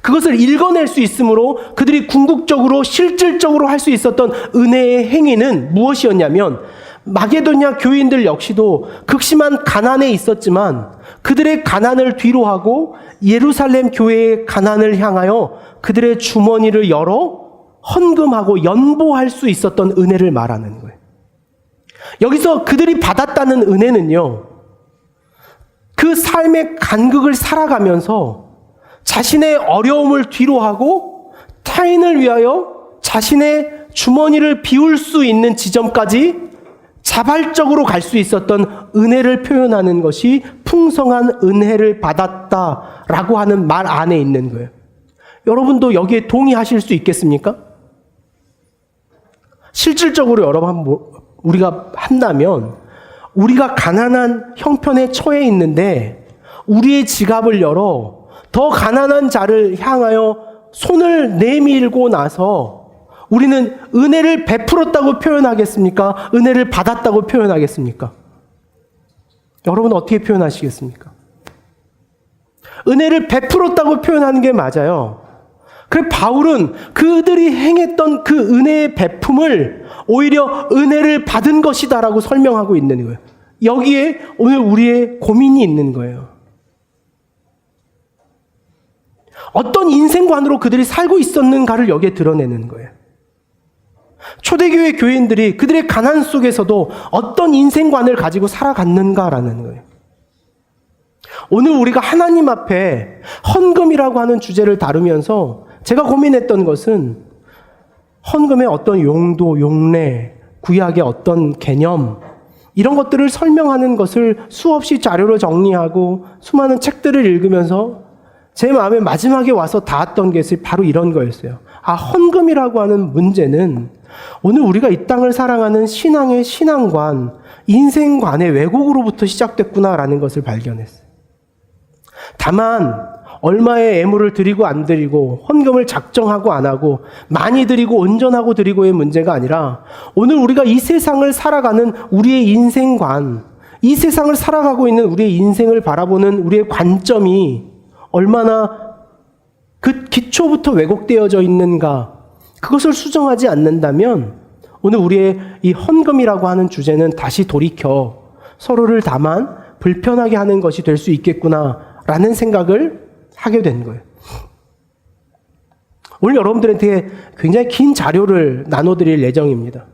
그것을 읽어낼 수 있으므로 그들이 궁극적으로 실질적으로 할 수 있었던 은혜의 행위는 무엇이었냐면 마게도냐 교인들 역시도 극심한 가난에 있었지만 그들의 가난을 뒤로하고 예루살렘 교회의 가난을 향하여 그들의 주머니를 열어 헌금하고 연보할 수 있었던 은혜를 말하는 거예요. 여기서 그들이 받았다는 은혜는요, 그 삶의 간극을 살아가면서 자신의 어려움을 뒤로하고 타인을 위하여 자신의 주머니를 비울 수 있는 지점까지 자발적으로 갈 수 있었던 은혜를 표현하는 것이 풍성한 은혜를 받았다라고 하는 말 안에 있는 거예요. 여러분도 여기에 동의하실 수 있겠습니까? 실질적으로 여러분 우리가 한다면 우리가 가난한 형편에 처해 있는데 우리의 지갑을 열어 더 가난한 자를 향하여 손을 내밀고 나서 우리는 은혜를 베풀었다고 표현하겠습니까? 은혜를 받았다고 표현하겠습니까? 여러분 어떻게 표현하시겠습니까? 은혜를 베풀었다고 표현하는 게 맞아요. 그래 바울은 그들이 행했던 그 은혜의 베품을 오히려 은혜를 받은 것이다라고 설명하고 있는 거예요. 여기에 오늘 우리의 고민이 있는 거예요. 어떤 인생관으로 그들이 살고 있었는가를 여기에 드러내는 거예요. 초대교회 교인들이 그들의 가난 속에서도 어떤 인생관을 가지고 살아갔는가라는 거예요. 오늘 우리가 하나님 앞에 헌금이라고 하는 주제를 다루면서 제가 고민했던 것은 헌금의 어떤 용도, 용례, 구약의 어떤 개념 이런 것들을 설명하는 것을 수없이 자료로 정리하고 수많은 책들을 읽으면서 제 마음에 마지막에 와서 닿았던 것이 바로 이런 거였어요. 아, 헌금이라고 하는 문제는 오늘 우리가 이 땅을 살아가는 신앙의 신앙관, 인생관의 왜곡으로부터 시작됐구나라는 것을 발견했어요. 다만 얼마의 애물을 드리고 안 드리고 헌금을 작정하고 안 하고 많이 드리고 온전하고 드리고의 문제가 아니라 오늘 우리가 이 세상을 살아가는 우리의 인생관, 이 세상을 살아가고 있는 우리의 인생을 바라보는 우리의 관점이 얼마나 그 기초부터 왜곡되어져 있는가, 그것을 수정하지 않는다면 오늘 우리의 이 헌금이라고 하는 주제는 다시 돌이켜 서로를 다만 불편하게 하는 것이 될 수 있겠구나라는 생각을 하게 된 거예요. 오늘 여러분들한테 굉장히 긴 자료를 나눠드릴 예정입니다.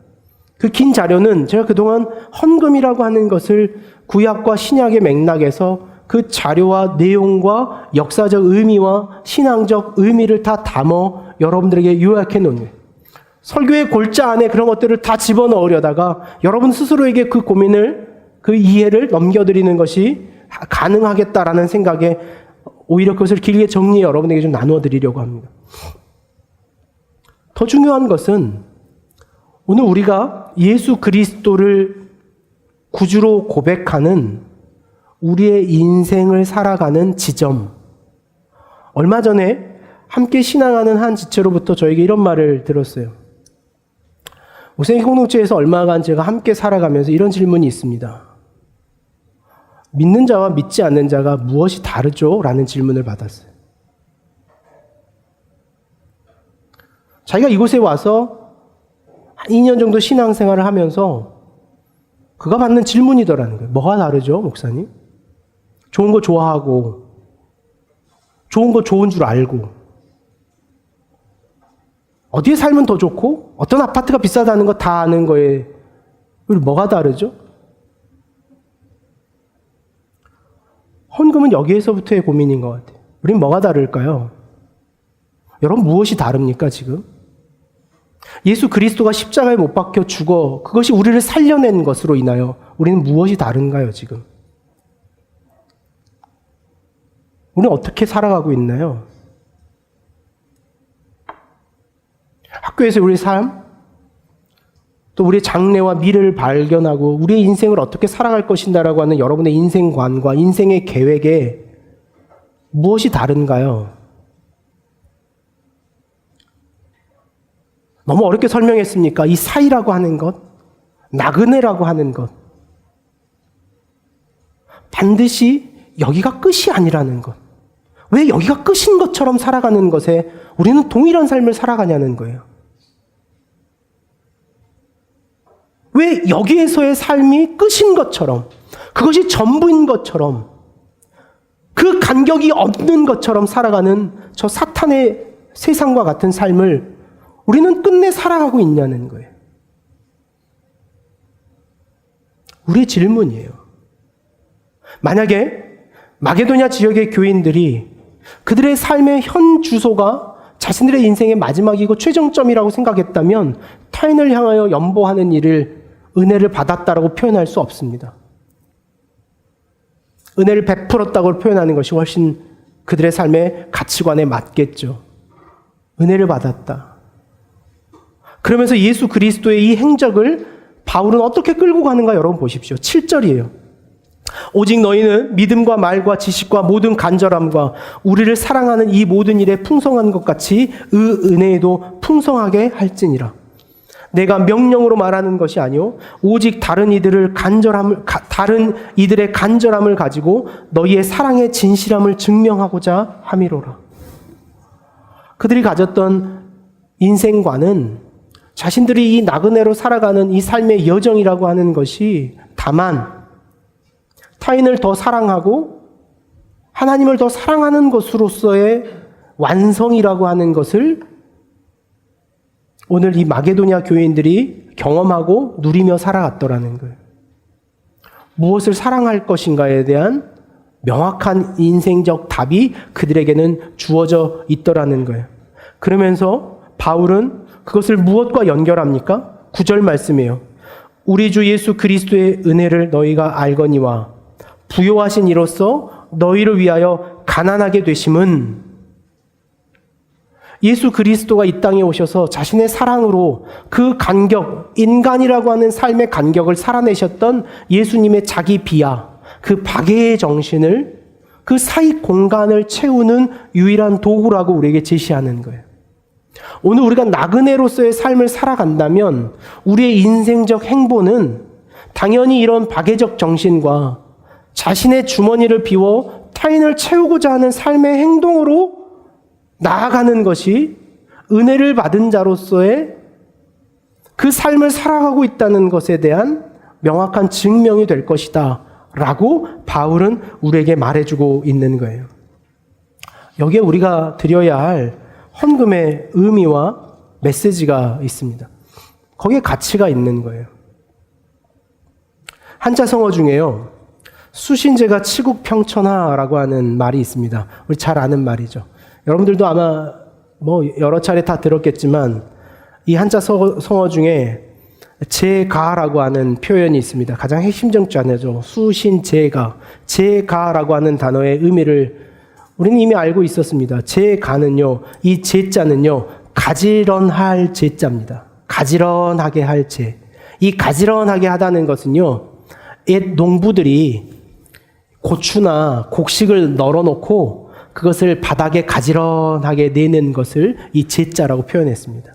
그 긴 자료는 제가 그동안 헌금이라고 하는 것을 구약과 신약의 맥락에서 그 자료와 내용과 역사적 의미와 신앙적 의미를 다 담아 여러분들에게 요약해 놓은 거예요. 설교의 골자 안에 그런 것들을 다 집어넣으려다가 여러분 스스로에게 그 고민을, 그 이해를 넘겨드리는 것이 가능하겠다라는 생각에 오히려 그것을 길게 정리해 여러분에게 좀 나누어 드리려고 합니다. 더 중요한 것은 오늘 우리가 예수 그리스도를 구주로 고백하는 우리의 인생을 살아가는 지점. 얼마 전에 함께 신앙하는 한 지체로부터 저에게 이런 말을 들었어요. 목사님 공동체에서 얼마간 제가 함께 살아가면서 이런 질문이 있습니다. 믿는 자와 믿지 않는 자가 무엇이 다르죠? 라는 질문을 받았어요. 자기가 이곳에 와서 한 2년 정도 신앙생활을 하면서 그가 받는 질문이더라는 거예요. 뭐가 다르죠, 목사님? 좋은 거 좋아하고 좋은 거 좋은 줄 알고 어디에 살면 더 좋고 어떤 아파트가 비싸다는 거 다 아는 거에 뭐가 다르죠? 헌금은 여기에서부터의 고민인 것 같아요. 우린 뭐가 다를까요? 여러분 무엇이 다릅니까 지금? 예수 그리스도가 십자가에 못 박혀 죽어 그것이 우리를 살려낸 것으로 인하여 우리는 무엇이 다른가요 지금? 우리는 어떻게 살아가고 있나요? 학교에서 우리의 삶, 또 우리의 장래와 미래를 발견하고 우리의 인생을 어떻게 살아갈 것인가라고 하는 여러분의 인생관과 인생의 계획에 무엇이 다른가요? 너무 어렵게 설명했습니까? 이 사이라고 하는 것, 나그네라고 하는 것, 반드시 여기가 끝이 아니라는 것. 왜 여기가 끝인 것처럼 살아가는 것에 우리는 동일한 삶을 살아가냐는 거예요. 왜 여기에서의 삶이 끝인 것처럼, 그것이 전부인 것처럼, 그 간격이 없는 것처럼 살아가는 저 사탄의 세상과 같은 삶을 우리는 끝내 살아가고 있냐는 거예요. 우리의 질문이에요. 만약에 마게도냐 지역의 교인들이 그들의 삶의 현 주소가 자신들의 인생의 마지막이고 최종점이라고 생각했다면 타인을 향하여 연보하는 일을 은혜를 받았다라고 표현할 수 없습니다. 은혜를 베풀었다고 표현하는 것이 훨씬 그들의 삶의 가치관에 맞겠죠. 은혜를 받았다. 그러면서 예수 그리스도의 이 행적을 바울은 어떻게 끌고 가는가 여러분 보십시오. 7절이에요. 오직 너희는 믿음과 말과 지식과 모든 간절함과 우리를 사랑하는 이 모든 일에 풍성한 것 같이 은혜에도 풍성하게 할지니라. 내가 명령으로 말하는 것이 아니요 오직 다른 이들의 간절함을 가지고 너희의 사랑의 진실함을 증명하고자 함이로라. 그들이 가졌던 인생관은 자신들이 이 나그네로 살아가는 이 삶의 여정이라고 하는 것이 다만 타인을 더 사랑하고 하나님을 더 사랑하는 것으로서의 완성이라고 하는 것을 오늘 이 마게도냐 교인들이 경험하고 누리며 살아갔더라는 거예요. 무엇을 사랑할 것인가에 대한 명확한 인생적 답이 그들에게는 주어져 있더라는 거예요. 그러면서 바울은 그것을 무엇과 연결합니까? 9절 말씀이에요. 우리 주 예수 그리스도의 은혜를 너희가 알거니와 부요하신 이로써 너희를 위하여 가난하게 되심은 예수 그리스도가 이 땅에 오셔서 자신의 사랑으로 그 간격, 인간이라고 하는 삶의 간격을 살아내셨던 예수님의 자기 비하, 그 박애의 정신을 그 사익 공간을 채우는 유일한 도구라고 우리에게 제시하는 거예요. 오늘 우리가 나그네로서의 삶을 살아간다면 우리의 인생적 행보는 당연히 이런 박애적 정신과 자신의 주머니를 비워 타인을 채우고자 하는 삶의 행동으로 나아가는 것이 은혜를 받은 자로서의 그 삶을 살아가고 있다는 것에 대한 명확한 증명이 될 것이다 라고 바울은 우리에게 말해주고 있는 거예요. 여기에 우리가 드려야 할 헌금의 의미와 메시지가 있습니다. 거기에 가치가 있는 거예요. 한자 성어 중에요. 수신제가 치국평천하라고 하는 말이 있습니다. 우리 잘 아는 말이죠. 여러분들도 아마 여러 차례 다 들었겠지만 이 한자 성어 중에 제가라고 하는 표현이 있습니다. 가장 핵심적이지 않죠. 수신제가. 제가라고 하는 단어의 의미를 우리는 이미 알고 있었습니다. 제가는요, 이 제자는요, 가지런할 제자입니다. 가지런하게 할 제. 이 가지런하게 하다는 것은요, 옛 농부들이 고추나 곡식을 널어놓고 그것을 바닥에 가지런하게 내는 것을 이 제자라고 표현했습니다.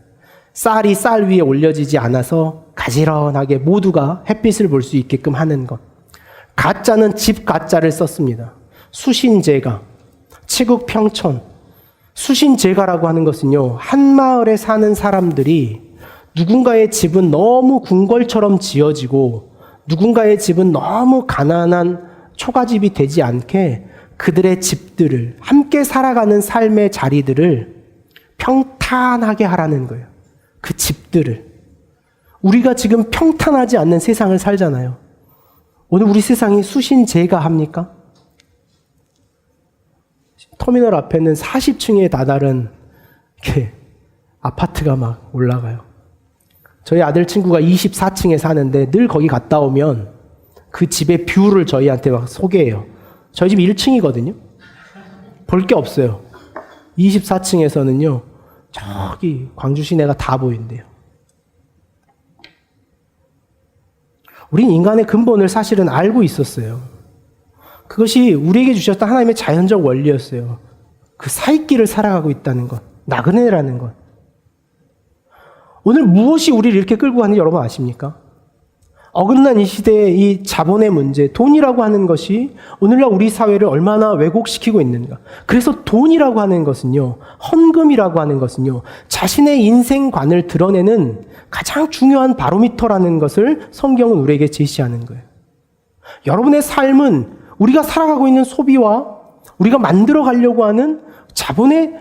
쌀이 쌀 위에 올려지지 않아서 가지런하게 모두가 햇빛을 볼 수 있게끔 하는 것. 가자는 집 가자를 썼습니다. 수신제가, 치국평천. 수신제가라고 하는 것은요, 한 마을에 사는 사람들이 누군가의 집은 너무 궁궐처럼 지어지고 누군가의 집은 너무 가난한 초가집이 되지 않게 그들의 집들을, 함께 살아가는 삶의 자리들을 평탄하게 하라는 거예요. 그 집들을. 우리가 지금 평탄하지 않는 세상을 살잖아요. 오늘 우리 세상이 수신제가 합니까? 터미널 앞에는 40층에 다다른 이렇게 아파트가 막 올라가요. 저희 아들 친구가 24층에 사는데 늘 거기 갔다 오면 그 집의 뷰를 저희한테 막 소개해요. 저희 집 1층이거든요. 볼 게 없어요. 24층에서는요. 저기 광주 시내가 다 보인대요. 우린 인간의 근본을 사실은 알고 있었어요. 그것이 우리에게 주셨던 하나님의 자연적 원리였어요. 그 사익길을 살아가고 있다는 것. 나그네라는 것. 오늘 무엇이 우리를 이렇게 끌고 가는지 여러분 아십니까? 어긋난 이 시대의 이 자본의 문제, 돈이라고 하는 것이 오늘날 우리 사회를 얼마나 왜곡시키고 있는가. 그래서 돈이라고 하는 것은요, 헌금이라고 하는 것은요, 자신의 인생관을 드러내는 가장 중요한 바로미터라는 것을 성경은 우리에게 제시하는 거예요. 여러분의 삶은 우리가 살아가고 있는 소비와 우리가 만들어 가려고 하는 자본의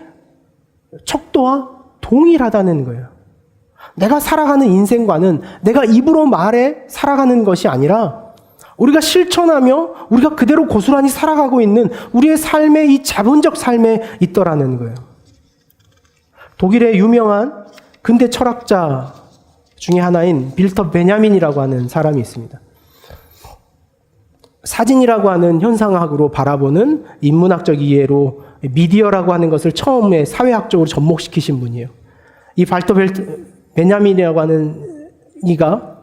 척도와 동일하다는 거예요. 내가 살아가는 인생관은 내가 입으로 말해 살아가는 것이 아니라 우리가 실천하며 우리가 그대로 고스란히 살아가고 있는 우리의 삶의 이 자본적 삶에 있더라는 거예요. 독일의 유명한 근대 철학자 중에 하나인 빌터 베냐민이라고 하는 사람이 있습니다. 사진이라고 하는 현상학으로 바라보는 인문학적 이해로 미디어라고 하는 것을 처음에 사회학적으로 접목시키신 분이에요. 이 발터 베냐민이라고 하는 이가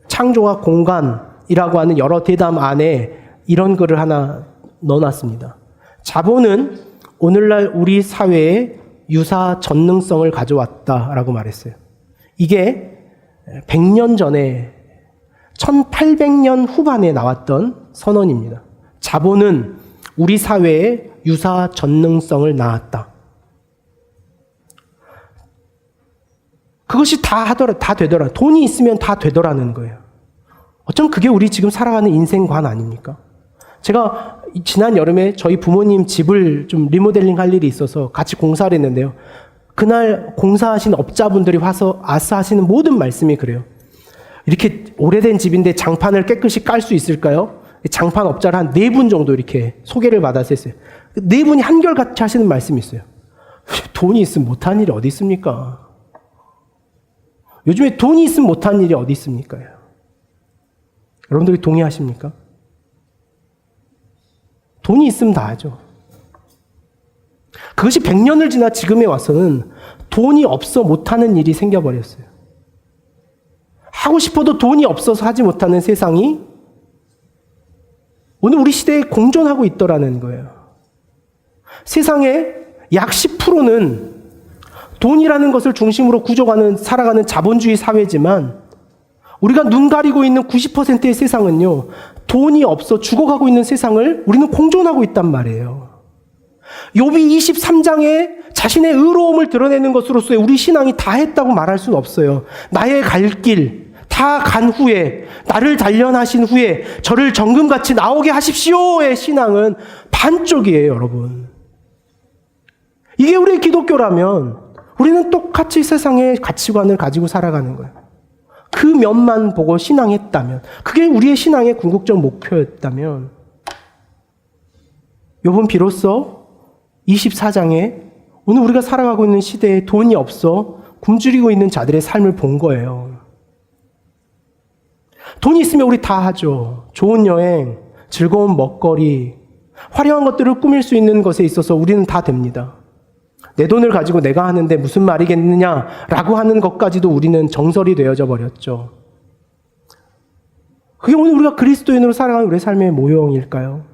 창조와 공간이라고 하는 여러 대담 안에 이런 글을 하나 넣어놨습니다. 자본은 오늘날 우리 사회에 유사 전능성을 가져왔다라고 말했어요. 이게 100년 전에 1800년 후반에 나왔던 선언입니다. 자본은 우리 사회에 유사 전능성을 낳았다. 그것이 다 되더라. 돈이 있으면 다 되더라는 거예요. 어쩜 그게 우리 지금 살아가는 인생관 아닙니까? 제가 지난 여름에 저희 부모님 집을 좀 리모델링 할 일이 있어서 같이 공사를 했는데요. 그날 공사하신 업자분들이 와서 하시는 모든 말씀이 그래요. 이렇게 오래된 집인데 장판을 깨끗이 깔 수 있을까요? 장판 업자를 한 4분 정도 이렇게 소개를 받아서 했어요. 4분이 한결같이 하시는 말씀이 있어요. 돈이 있으면 못하는 일이 어디 있습니까? 요즘에 돈이 있으면 못하는 일이 어디 있습니까? 여러분들이 동의하십니까? 돈이 있으면 다 하죠. 그것이 100년을 지나 지금에 와서는 돈이 없어 못하는 일이 생겨버렸어요. 하고 싶어도 돈이 없어서 하지 못하는 세상이 오늘 우리 시대에 공존하고 있더라는 거예요. 세상의 약 10%는 돈이라는 것을 중심으로 살아가는 자본주의 사회지만 우리가 눈 가리고 있는 90%의 세상은요, 돈이 없어 죽어가고 있는 세상을 우리는 공존하고 있단 말이에요. 욥이 23장에 자신의 의로움을 드러내는 것으로서의 우리 신앙이 다 했다고 말할 수는 없어요. 나의 갈 길 다 간 후에, 나를 단련하신 후에 저를 정금같이 나오게 하십시오의 신앙은 반쪽이에요, 여러분. 이게 우리의 기독교라면 우리는 똑같이 세상의 가치관을 가지고 살아가는 거예요. 그 면만 보고 신앙했다면, 그게 우리의 신앙의 궁극적 목표였다면, 욥은 비로소 24장에 오늘 우리가 살아가고 있는 시대에 돈이 없어 굶주리고 있는 자들의 삶을 본 거예요. 돈이 있으면 우리 다 하죠. 좋은 여행, 즐거운 먹거리, 화려한 것들을 꾸밀 수 있는 것에 있어서 우리는 다 됩니다. 내 돈을 가지고 내가 하는데 무슨 말이겠느냐라고 하는 것까지도 우리는 정설이 되어져 버렸죠. 그게 오늘 우리가 그리스도인으로 살아가는 우리의 삶의 모형일까요?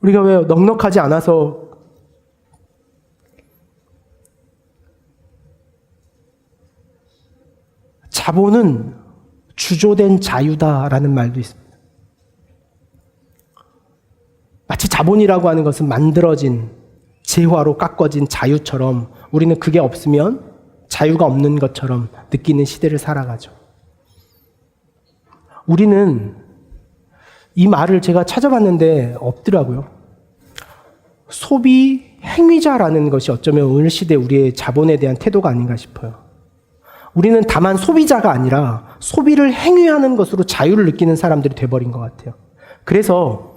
우리가 왜 넉넉하지 않아서 자본은 주조된 자유다라는 말도 있습니다. 마치 자본이라고 하는 것은 만들어진 재화로 깎아진 자유처럼 우리는 그게 없으면 자유가 없는 것처럼 느끼는 시대를 살아가죠. 우리는 이 말을 제가 찾아봤는데 없더라고요. 소비 행위자라는 것이 어쩌면 오늘 시대 우리의 자본에 대한 태도가 아닌가 싶어요. 우리는 다만 소비자가 아니라 소비를 행위하는 것으로 자유를 느끼는 사람들이 돼버린 것 같아요. 그래서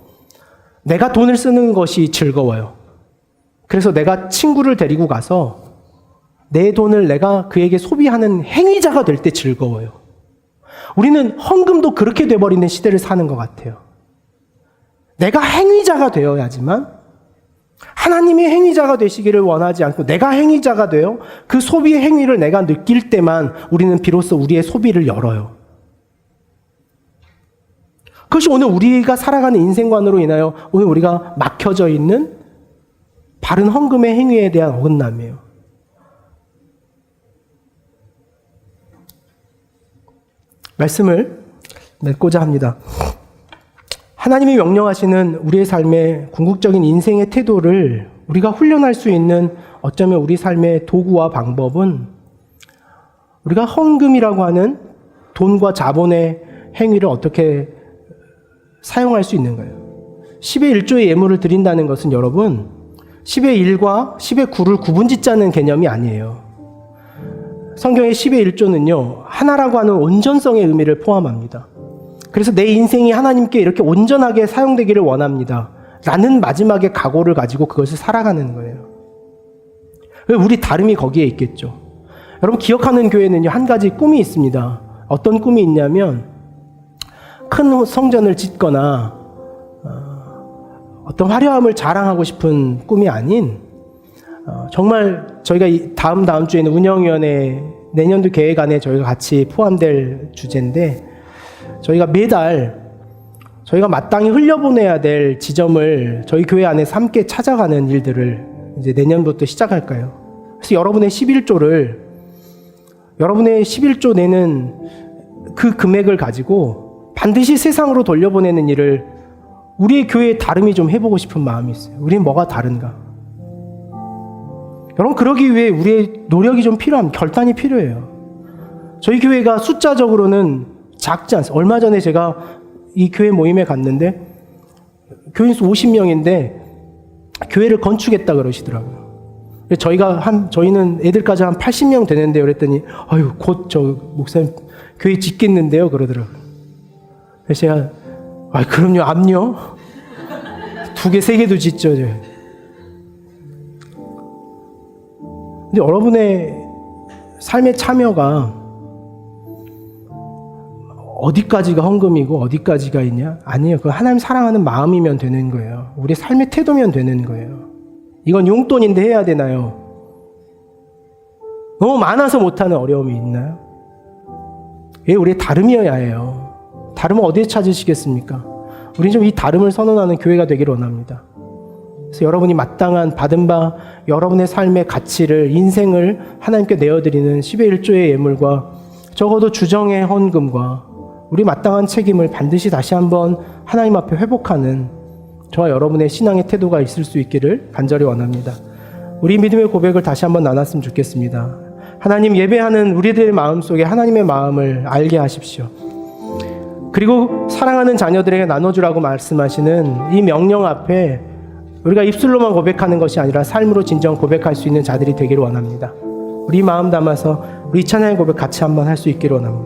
내가 돈을 쓰는 것이 즐거워요. 그래서 내가 친구를 데리고 가서 내 돈을 내가 그에게 소비하는 행위자가 될 때 즐거워요. 우리는 헌금도 그렇게 돼버리는 시대를 사는 것 같아요. 내가 행위자가 되어야지만 하나님이 행위자가 되시기를 원하지 않고 내가 행위자가 되어 그 소비의 행위를 내가 느낄 때만 우리는 비로소 우리의 소비를 열어요. 그것이 오늘 우리가 살아가는 인생관으로 인하여 오늘 우리가 막혀져 있는 바른 헌금의 행위에 대한 어긋남이에요. 말씀을 맺고자 합니다. 하나님이 명령하시는 우리의 삶의 궁극적인 인생의 태도를 우리가 훈련할 수 있는 어쩌면 우리 삶의 도구와 방법은 우리가 헌금이라고 하는 돈과 자본의 행위를 어떻게 사용할 수 있는 거예요. 10의 1조의 예물을 드린다는 것은 여러분 10의 1과 10의 9를 구분짓자는 개념이 아니에요. 성경의 10의 1조는요 하나라고 하는 온전성의 의미를 포함합니다. 그래서 내 인생이 하나님께 이렇게 온전하게 사용되기를 원합니다 라는 마지막의 각오를 가지고 그것을 살아가는 거예요. 우리 다름이 거기에 있겠죠. 여러분 기억하는 교회는요 한 가지 꿈이 있습니다. 어떤 꿈이 있냐면 큰 성전을 짓거나 어떤 화려함을 자랑하고 싶은 꿈이 아닌 정말 저희가 다음 주에는 운영위원회 내년도 계획안에 저희가 같이 포함될 주제인데 저희가 매달 저희가 마땅히 흘려보내야 될 지점을 저희 교회 안에서 함께 찾아가는 일들을 이제 내년부터 시작할까요? 그래서 여러분의 11조 내는 그 금액을 가지고 반드시 세상으로 돌려보내는 일을 우리의 교회에 다름이 좀 해보고 싶은 마음이 있어요. 우리는 뭐가 다른가? 여러분, 그러기 위해 우리의 노력이 좀 필요합니다. 결단이 필요해요. 저희 교회가 숫자적으로는 작지 않습니다. 얼마 전에 제가 이 교회 모임에 갔는데 교인 수 50명인데 교회를 건축했다 그러시더라고요. 저희는 애들까지 한 80명 되는데 그랬더니 아유 곧 저 목사님 교회 짓겠는데요 그러더라고요. 그래서 제가 그럼요 암요 2개 3개도 짓죠. 근데 여러분의 삶의 참여가 어디까지가 헌금이고 어디까지가 있냐? 아니에요. 그건 하나님 사랑하는 마음이면 되는 거예요. 우리 삶의 태도면 되는 거예요. 이건 용돈인데 해야 되나요? 너무 많아서 못하는 어려움이 있나요? 왜 우리의 다름이어야 해요. 다름은 어디에 찾으시겠습니까? 우리는 좀 이 다름을 선언하는 교회가 되기를 원합니다. 그래서 여러분이 마땅한 받은 바 여러분의 삶의 가치를 인생을 하나님께 내어드리는 10의 1조의 예물과 적어도 주정의 헌금과 우리 마땅한 책임을 반드시 다시 한번 하나님 앞에 회복하는 저와 여러분의 신앙의 태도가 있을 수 있기를 간절히 원합니다. 우리 믿음의 고백을 다시 한번 나눴으면 좋겠습니다. 하나님, 예배하는 우리들의 마음속에 하나님의 마음을 알게 하십시오. 그리고 사랑하는 자녀들에게 나눠주라고 말씀하시는 이 명령 앞에 우리가 입술로만 고백하는 것이 아니라 삶으로 진정 고백할 수 있는 자들이 되기를 원합니다. 우리 마음 담아서 우리 찬양의 고백 같이 한번 할 수 있기를 원합니다.